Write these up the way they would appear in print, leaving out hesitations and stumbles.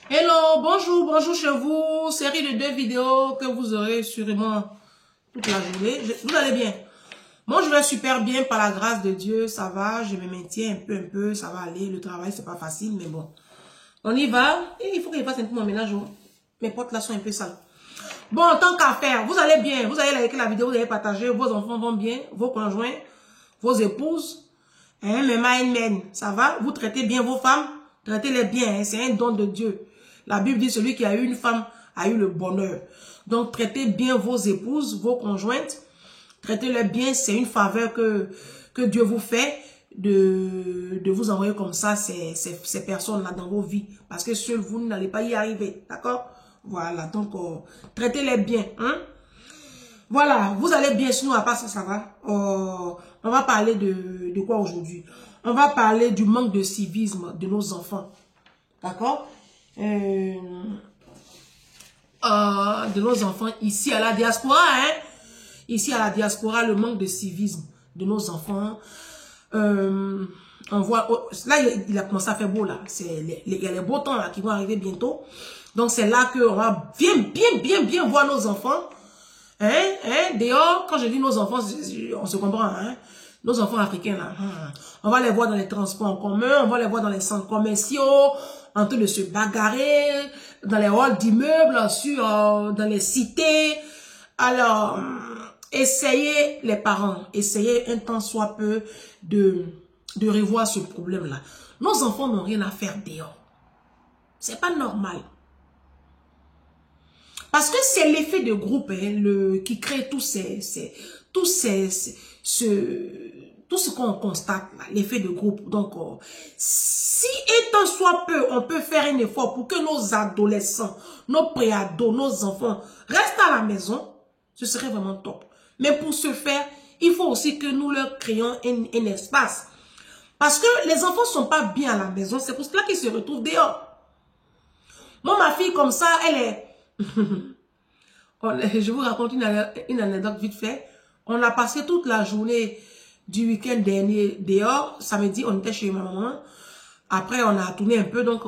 Hello, bonjour, bonjour chez vous. Série de 2 vidéos que vous aurez sûrement toute la journée. Vous allez bien? Moi, je vais super bien par la grâce de Dieu. Ça va, je me maintiens un peu, ça va aller. Le travail, c'est pas facile, mais bon. On y va. Et il faut que je fasse un peu mon ménage. Mes potes là sont un peu sales. Bon, tant qu'à faire, vous allez bien. Vous allez liker la vidéo, vous allez partager. Vos enfants vont bien. Vos conjoints, vos épouses. Hein, mes men, ça va? Vous traitez bien vos femmes. Traitez-les bien. Hein, c'est un don de Dieu. La Bible dit celui qui a eu une femme a eu le bonheur. Donc, traitez bien vos épouses, vos conjointes. Traitez-les bien. C'est une faveur que Dieu vous fait de vous envoyer comme ça ces personnes-là dans vos vies. Parce que seul vous n'allez pas y arriver. D'accord? Voilà. Donc, traitez-les bien. Hein? Voilà. Vous allez bien. Sinon, à part ça, ça va. On va parler de quoi aujourd'hui? On va parler du manque de civisme de nos enfants. D'accord? De nos enfants ici à la diaspora, hein. Ici à la diaspora, le manque de civisme de nos enfants. On voit, là, il a commencé à faire beau, là. Il y a les beaux temps, là, qui vont arriver bientôt. Donc, c'est là qu'on va bien voir nos enfants. Dehors, quand je dis nos enfants, on se comprend, hein. Nos enfants africains, là. On va les voir dans les transports en commun, on va les voir dans les centres commerciaux, en train de se bagarrer, dans les halls d'immeubles, dans les cités. Alors, essayez, les parents, essayez un temps soit peu de revoir ce problème-là. Nos enfants n'ont rien à faire dehors. C'est pas normal. Parce que c'est l'effet de groupe qui crée tout ce qu'on constate, l'effet de groupe. Donc, si et tant soit peu, on peut faire un effort pour que nos adolescents, nos préados, nos enfants restent à la maison, ce serait vraiment top. Mais pour ce faire, il faut aussi que nous leur créions un espace. Parce que les enfants ne sont pas bien à la maison, c'est pour cela qu'ils se retrouvent dehors. Moi, ma fille, comme ça, elle est... Je vous raconte une anecdote vite fait. On a passé toute la journée du week-end dernier dehors. Samedi, on était chez ma maman. Après, on a tourné un peu. Donc,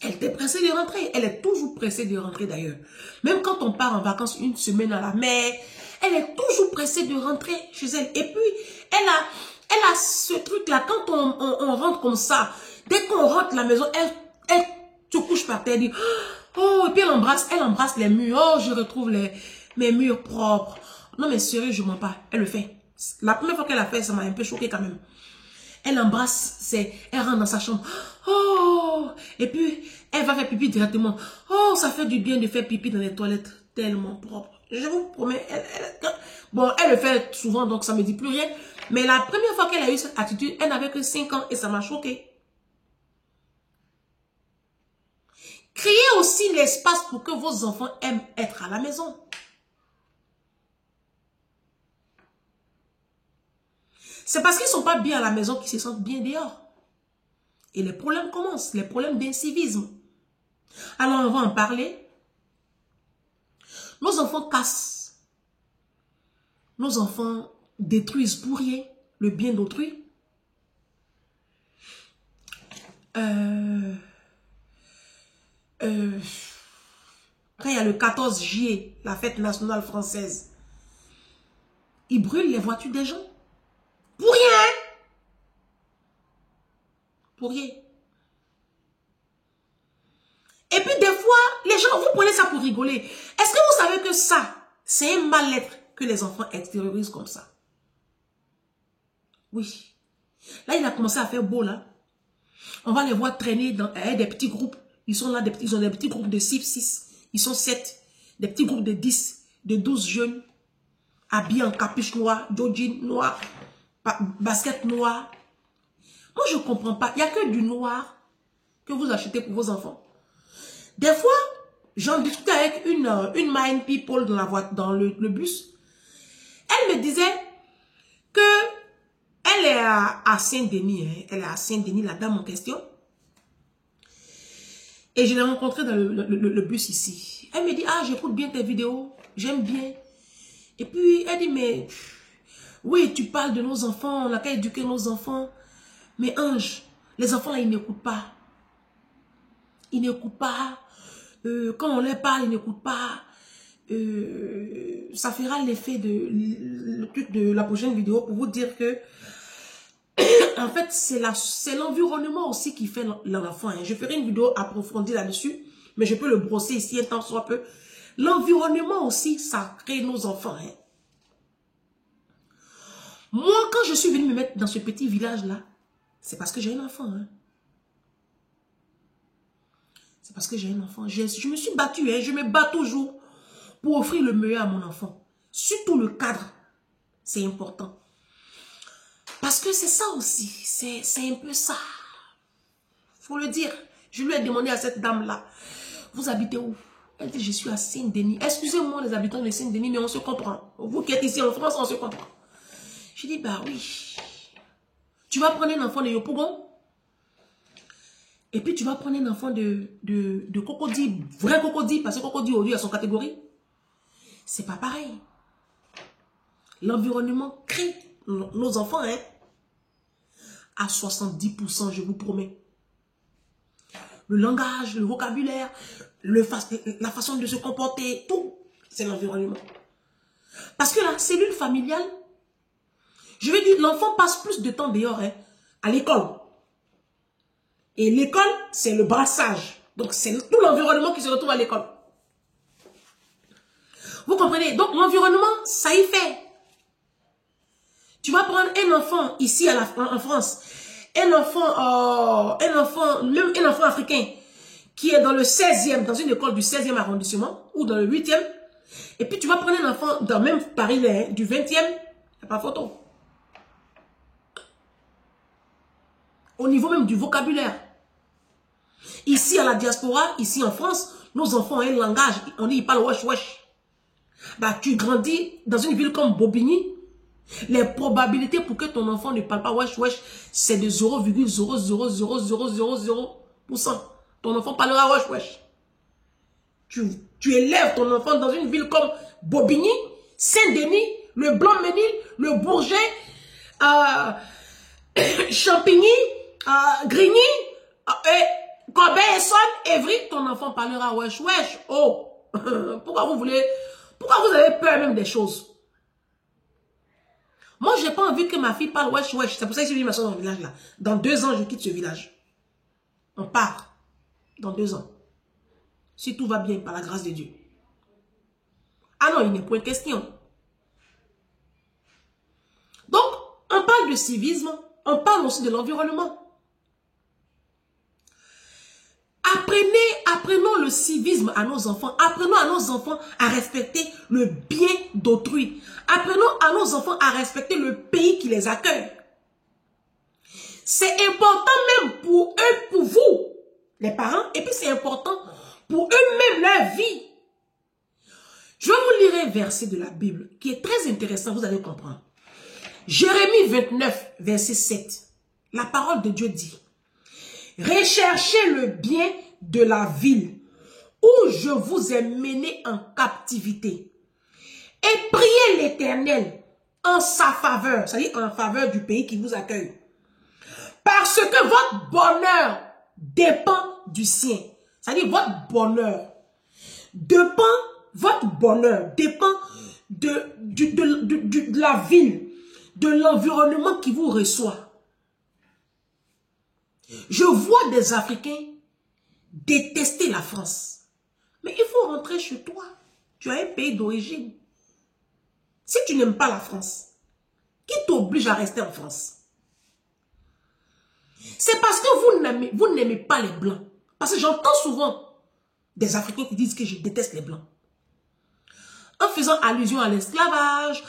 elle était pressée de rentrer. Elle est toujours pressée de rentrer d'ailleurs. Même quand on part en vacances une semaine à la mer, elle est toujours pressée de rentrer chez elle. Et puis, elle a ce truc-là. Quand on rentre comme ça, dès qu'on rentre à la maison, elle se couche par terre et dit... Oh, et puis elle embrasse les murs. Oh, je retrouve mes murs propres. Non, mais sérieux, je mens pas. Elle le fait. La première fois qu'elle a fait, ça m'a un peu choqué quand même. Elle embrasse, elle rentre dans sa chambre. Oh, et puis elle va faire pipi directement. Oh, ça fait du bien de faire pipi dans les toilettes tellement propres. Je vous promets. Bon, elle le fait souvent, donc ça me dit plus rien. Mais la première fois qu'elle a eu cette attitude, elle n'avait que 5 ans et ça m'a choqué. Créez aussi l'espace pour que vos enfants aiment être à la maison. C'est parce qu'ils ne sont pas bien à la maison qu'ils se sentent bien dehors. Et les problèmes commencent, les problèmes d'incivisme. Alors on va en parler. Nos enfants cassent. Nos enfants détruisent pour rien le bien d'autrui. Quand il y a le 14 juillet, la fête nationale française, ils brûlent les voitures des gens. Pour rien. Pour rien. Et puis des fois, les gens, vous prenez ça pour rigoler. Est-ce que vous savez que ça, c'est un mal-être que les enfants extériorisent comme ça? Oui. Là, il a commencé à faire beau, là. On va les voir traîner dans des petits groupes. Ils sont là, ils ont des petits groupes de 6. Ils sont 7. Des petits groupes de 10, de 12 jeunes. Habillés en capuche noire, jogging noir, basket noir. Moi, je ne comprends pas. Il n'y a que du noir que vous achetez pour vos enfants. Des fois, j'en discutais avec une mind people dans le bus. Elle me disait que elle est à Saint-Denis. Hein. Elle est à Saint-Denis, la dame en question. Et je l'ai rencontrée dans le bus ici. Elle me dit, ah, j'écoute bien tes vidéos. J'aime bien. Et puis, elle dit, mais... Oui, tu parles de nos enfants. On n'a qu'à éduquer nos enfants. Mais Ange, les enfants là, ils n'écoutent pas. Ils n'écoutent pas. Quand on leur parle, ils n'écoutent pas. Ça fera l'effet de la prochaine vidéo pour vous dire que en fait, c'est l'environnement aussi qui fait l'enfant. Hein. Je ferai une vidéo approfondie là-dessus, mais je peux le brosser ici un temps soit peu. L'environnement aussi, ça crée nos enfants. Hein. Moi, quand je suis venue me mettre dans ce petit village-là, c'est parce que j'ai un enfant. Hein. C'est parce que j'ai un enfant. Je me suis battue, hein. Je me bats toujours pour offrir le meilleur à mon enfant. Surtout le cadre, c'est important. Parce que c'est ça aussi, c'est un peu ça. Faut le dire. Je lui ai demandé à cette dame-là, vous habitez où? Elle dit, je suis à Saint-Denis. Excusez-moi les habitants de Saint-Denis, mais on se comprend. Vous qui êtes ici en France, on se comprend. Je dis, bah oui. Tu vas prendre un enfant de Yopougon, et puis tu vas prendre un enfant de Cocody, vrai Cocody, parce que Cocody aujourd'hui a son catégorie. C'est pas pareil. L'environnement crée nos enfants, hein, à 70%, je vous promets. Le langage, le vocabulaire, la façon de se comporter, tout, c'est l'environnement. Parce que la cellule familiale, je vais dire, l'enfant passe plus de temps dehors, hein, à l'école. Et l'école, c'est le brassage. Donc, c'est tout l'environnement qui se retrouve à l'école. Vous comprenez? Donc, l'environnement, ça y fait. Tu vas prendre un enfant ici en France, un enfant africain qui est dans le 16e, dans une école du 16e arrondissement, ou dans le 8e, et puis tu vas prendre un enfant dans même Paris, du 20e, il n'y a pas photo. Au niveau même du vocabulaire. Ici à la diaspora, ici en France, nos enfants ont un langage, on dit ils parlent wesh wesh. Bah, tu grandis dans une ville comme Bobigny, les probabilités pour que ton enfant ne parle pas wesh wesh, c'est de 0,0000000%. Ton enfant parlera wesh wesh. Tu élèves ton enfant dans une ville comme Bobigny, Saint-Denis, le Blanc-Ménil, le Bourget, Champigny, Grigny, Corbeil-Essonne, Évry, ton enfant parlera wesh wesh. Oh, pourquoi vous avez peur même des choses? Moi, j'ai pas envie que ma fille parle wesh wesh. C'est pour ça que je suis ma soeur dans le village là. Dans 2 ans, je quitte ce village. On part. Dans 2 ans. Si tout va bien, par la grâce de Dieu. Ah non, il n'est point question. Donc, on parle de civisme, on parle aussi de l'environnement. Apprenons le civisme à nos enfants. Apprenons à nos enfants à respecter le bien d'autrui. Apprenons à nos enfants à respecter le pays qui les accueille. C'est important même pour eux, pour vous, les parents, et puis c'est important pour eux-mêmes, leur vie. Je vais vous lire un verset de la Bible qui est très intéressant, vous allez comprendre. Jérémie 29, verset 7. La parole de Dieu dit: recherchez le bien de la ville où je vous ai mené en captivité et priez l'Éternel en sa faveur, c'est-à-dire en faveur du pays qui vous accueille. Parce que votre bonheur dépend du sien. C'est-à-dire votre bonheur dépend de la ville, de l'environnement qui vous reçoit. Je vois des Africains détester la France. Mais il faut rentrer chez toi. Tu as un pays d'origine. Si tu n'aimes pas la France, qui t'oblige à rester en France? C'est parce que vous n'aimez pas les Blancs. Parce que j'entends souvent des Africains qui disent que je déteste les Blancs. En faisant allusion à l'esclavage,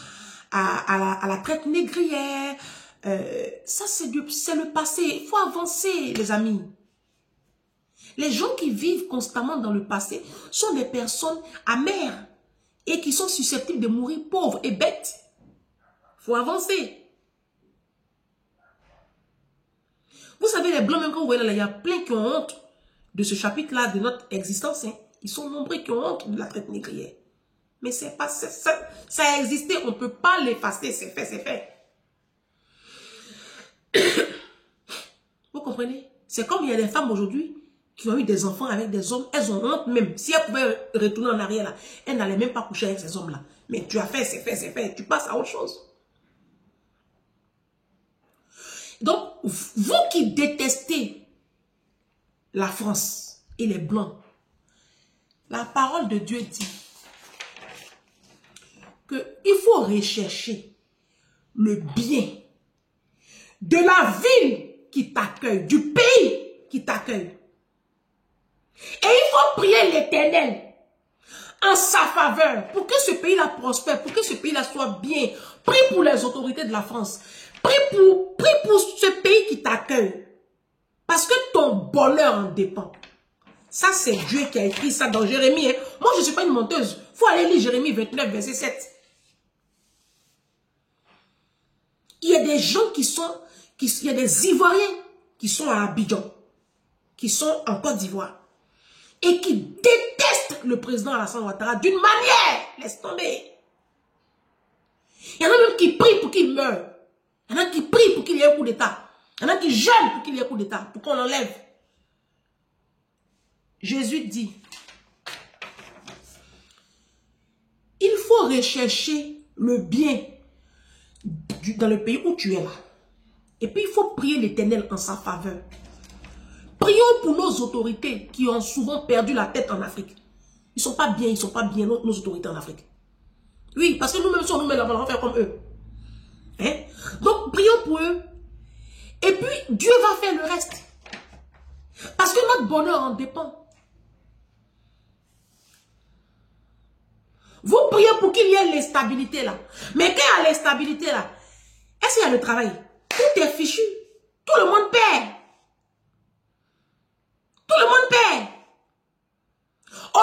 à la traite négrière. Ça, c'est le passé. Il faut avancer, les amis. Les gens qui vivent constamment dans le passé sont des personnes amères et qui sont susceptibles de mourir pauvres et bêtes. Il faut avancer. Vous savez, les Blancs, même quand vous voyez là, il y a plein qui ont honte de ce chapitre-là, de notre existence. Hein. Ils sont nombreux qui ont honte de la traite négrière. Mais c'est pas ça a existé, on ne peut pas l'effacer, c'est fait, c'est fait. Vous comprenez? C'est comme il y a des femmes aujourd'hui qui ont eu des enfants avec des hommes, elles ont honte même. Si elles pouvaient retourner en arrière là, elles n'allaient même pas coucher avec ces hommes-là. Mais tu as fait, c'est fait, c'est fait. Tu passes à autre chose. Donc, vous qui détestez la France et les Blancs, la parole de Dieu dit qu'il faut rechercher le bien de la ville qui t'accueille, du pays qui t'accueille. Et il faut prier l'Éternel en sa faveur pour que ce pays-là prospère, pour que ce pays-là soit bien. Prie pour les autorités de la France. Prie pour ce pays qui t'accueille. Parce que ton bonheur en dépend. Ça, c'est Dieu qui a écrit ça dans Jérémie. Hein. Moi, je ne suis pas une menteuse. Il faut aller lire Jérémie 29, verset 7. Il y a des gens il y a des Ivoiriens qui sont à Abidjan, qui sont en Côte d'Ivoire, et qui détestent le président Alassane Ouattara d'une manière. Laisse tomber. Il y en a même qui prient pour qu'il meure. Il y en a qui prient pour qu'il y ait un coup d'État. Il y en a qui jeûnent pour qu'il y ait un coup d'État, pour qu'on l'enlève. Jésus dit, il faut rechercher le bien dans le pays où tu es là. Et puis il faut prier l'Éternel en sa faveur. Prions pour nos autorités qui ont souvent perdu la tête en Afrique. Ils sont pas bien, nos autorités en Afrique. Oui, parce que nous-mêmes, si on nous met là-bas, on va faire comme eux. Hein? Donc, prions pour eux. Et puis, Dieu va faire le reste. Parce que notre bonheur en dépend. Vous priez pour qu'il y ait l'instabilité là. Mais quand il y a l'instabilité là, est-ce qu'il y a le travail? Tout est fichu. Tout le monde perd. Tout le monde perd.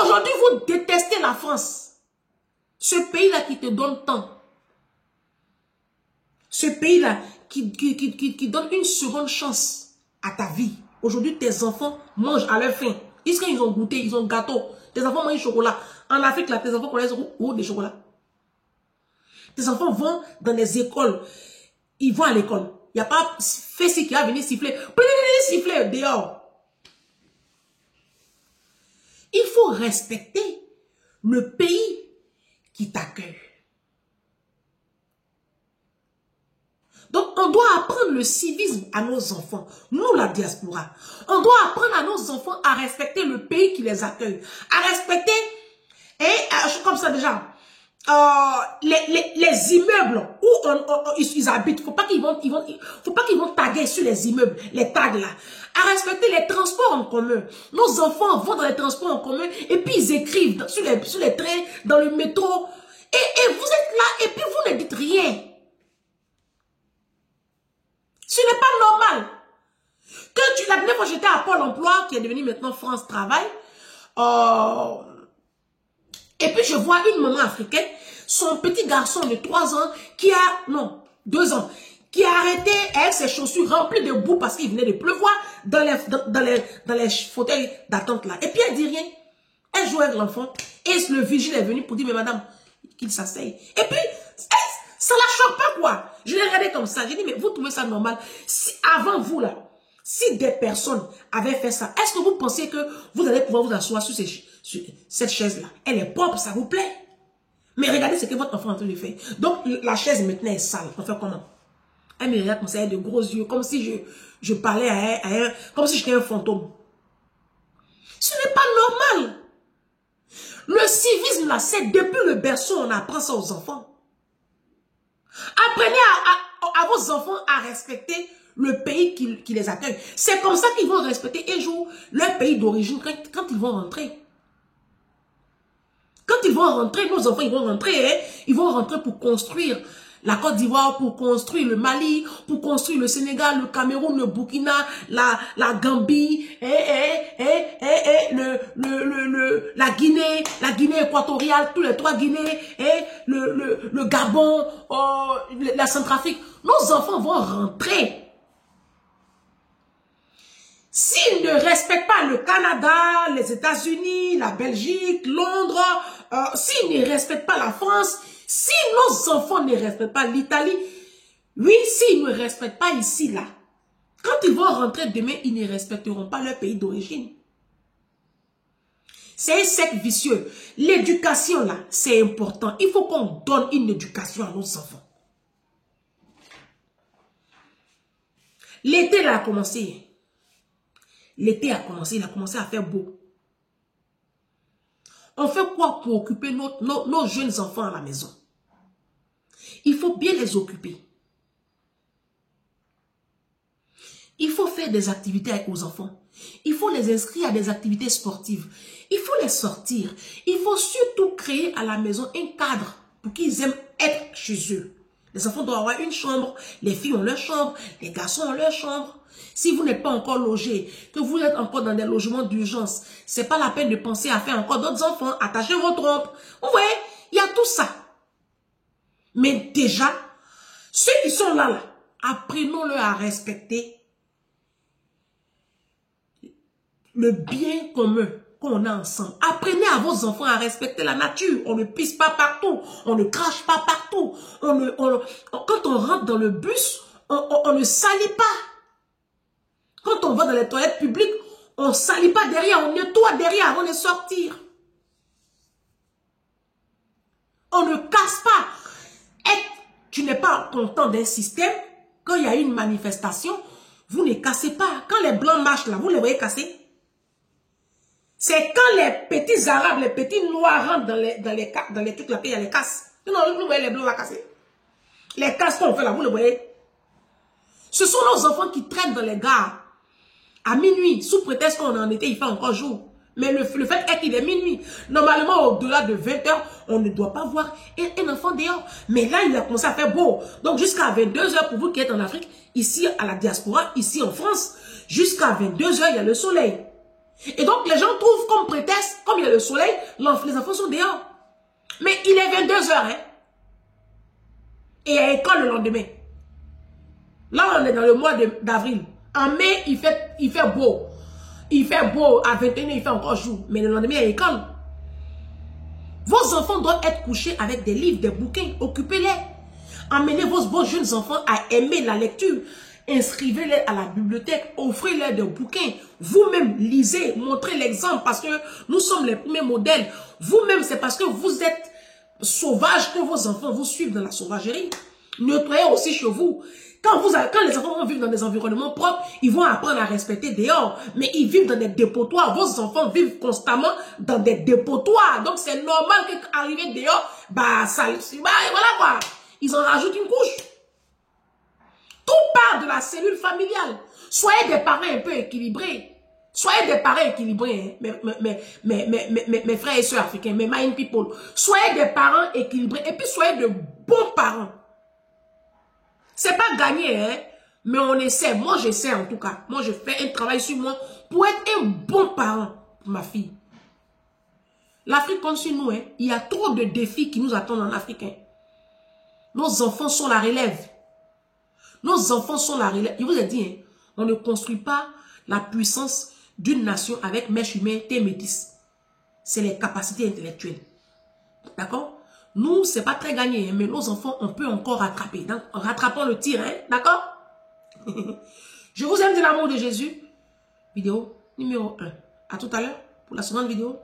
Aujourd'hui, vous détestez la France. Ce pays-là qui te donne tant. Ce pays-là qui donne une seconde chance à ta vie. Aujourd'hui, tes enfants mangent à leur faim. Ils ont goûté, ils ont gâteau. Tes enfants mangent du chocolat. En Afrique, là, tes enfants connaissent où des chocolats. Tes enfants vont dans les écoles. Ils vont à l'école. Il n'y a pas Fessi qui va venir siffler. Siffler dehors. Il faut respecter le pays qui t'accueille. Donc, on doit apprendre le civisme à nos enfants. Nous, la diaspora. On doit apprendre à nos enfants à respecter le pays qui les accueille. À respecter, comme ça déjà, les immeubles où ils habitent. Faut pas qu'ils vont taguer sur les immeubles, les tags là. À respecter les transports en commun. Nos enfants vont dans les transports en commun et puis ils écrivent sur les trains, dans le métro. Et vous êtes là et puis vous ne dites rien. Ce n'est pas normal. La dernière fois j'étais à Pôle emploi, qui est devenu maintenant France Travail. Et puis je vois une maman africaine, son petit garçon de 3 ans, 2 ans, qui a arrêté avec ses chaussures remplies de boue parce qu'il venait de pleuvoir dans les fauteuils d'attente là. Et puis elle dit rien. Elle joue avec l'enfant et le vigile est venu pour dire, mais madame, qu'il s'asseye. Et puis, ça la choque pas quoi. Je l'ai regardé comme ça. J'ai dit, mais vous trouvez ça normal? Si avant vous là, si des personnes avaient fait ça, est-ce que vous pensez que vous allez pouvoir vous asseoir sur cette chaise-là? Elle est propre, ça vous plaît? Mais regardez ce que votre enfant est en train de faire. Donc, la chaise maintenant est sale. On fait comment? Elle me regarde comme ça, elle a de gros yeux, comme si je parlais comme si j'étais un fantôme. Ce n'est pas normal. Le civisme là, c'est depuis le berceau, on apprend ça aux enfants. Apprenez à vos enfants à respecter le pays qui les accueille. C'est comme ça qu'ils vont respecter un jour leur pays d'origine quand ils vont rentrer. Quand ils vont rentrer, nos enfants, ils vont rentrer. Hein? Ils vont rentrer pour construire la Côte d'Ivoire, pour construire le Mali, pour construire le Sénégal, le Cameroun, le Burkina, la Gambie, la Guinée équatoriale, tous les 3 Guinées, le Gabon, la Centrafrique. Nos enfants vont rentrer. S'ils ne respectent pas le Canada, les États-Unis, la Belgique, Londres, s'ils ne respectent pas la France, si nos enfants ne respectent pas l'Italie, oui, s'ils ne respectent pas ici, là, quand ils vont rentrer demain, ils ne respecteront pas leur pays d'origine. C'est un cercle vicieux. L'éducation, là, c'est important. Il faut qu'on donne une éducation à nos enfants. L'été, là, a commencé. L'été a commencé, il a commencé à faire beau. On fait quoi pour occuper nos jeunes enfants à la maison? Il faut bien les occuper. Il faut faire des activités avec nos enfants. Il faut les inscrire à des activités sportives. Il faut les sortir. Il faut surtout créer à la maison un cadre pour qu'ils aiment être chez eux. Les enfants doivent avoir une chambre, les filles ont leur chambre, les garçons ont leur chambre. Si vous n'êtes pas encore logé, que vous êtes encore dans des logements d'urgence, c'est pas la peine de penser à faire encore d'autres enfants, attachez vos trompes. Vous voyez, il y a tout ça. Mais déjà, ceux qui sont là, apprenons-leur à respecter le bien commun qu'on a ensemble. Apprenez à vos enfants à respecter la nature. On ne pisse pas partout. On ne crache pas partout. Quand on rentre dans le bus, on ne salit pas. Quand on va dans les toilettes publiques, on ne salit pas derrière. On nettoie derrière avant de sortir. On ne casse pas. Et tu n'es pas content d'un système. Quand il y a une manifestation, vous ne cassez pas. Quand les blancs marchent là, vous les voyez casser. C'est quand les petits arabes, les petits noirs rentrent dans les trucs là, il y a les casses. Non, vous voyez les blancs là casser. Les casses qu'on fait là, vous les voyez. Ce sont nos enfants qui traînent dans les gares à minuit, sous prétexte qu'on est en été, il fait encore jour. Mais le fait est qu'il est minuit. Normalement, au-delà de 20 h, on ne doit pas voir un enfant dehors. Mais là, il a commencé à faire beau. Donc, jusqu'à 22 h, pour vous qui êtes en Afrique, ici à la diaspora, ici en France, jusqu'à 22 h, il y a le soleil. Et donc, les gens trouvent comme prétexte, comme il y a le soleil, les enfants sont dehors. Mais il est 22 h, hein. Et il y a école le lendemain. Là, on est dans le mois d'avril. En mai, il fait beau. Il fait beau. À 21 h, il fait encore jour. Mais le lendemain, il y a école. Vos enfants doivent être couchés avec des livres, des bouquins. Occupez-les. Amenez vos jeunes enfants à aimer la lecture. Inscrivez-les à la bibliothèque. Offrez-les des bouquins. Vous-même, lisez. Montrez l'exemple. Parce que nous sommes les premiers modèles. Vous-même, c'est parce que vous êtes sauvage que vos enfants vous suivent dans la sauvagerie. Nettoyez aussi chez vous. Quand les enfants vont vivre dans des environnements propres, ils vont apprendre à respecter dehors. Mais ils vivent dans des dépotoirs. Vos enfants vivent constamment dans des dépotoirs. Donc c'est normal qu'arriver dehors, voilà quoi. Ils en rajoutent une couche. Tout part de la cellule familiale. Soyez des parents un peu équilibrés. Soyez des parents équilibrés, hein, mes frères et sœurs africains, mes mind people. Soyez des parents équilibrés et puis soyez de bons parents. C'est pas gagné, hein, mais on essaie. Moi, j'essaie en tout cas. Moi, je fais un travail sur moi pour être un bon parent pour ma fille. L'Afrique compte sur nous, hein. Il y a trop de défis qui nous attendent en Afrique. Hein. Nos enfants sont la relève. Nos enfants sont la relève. Je vous ai dit, hein, on ne construit pas la puissance d'une nation avec mèche humaine, thé métis. C'est les capacités intellectuelles. D'accord? Nous, c'est pas très gagné, hein, mais nos enfants, on peut encore rattraper. Donc, en rattrapant le tir, hein, d'accord? Je vous aime de l'amour de Jésus. Vidéo numéro 1. À tout à l'heure pour la seconde vidéo.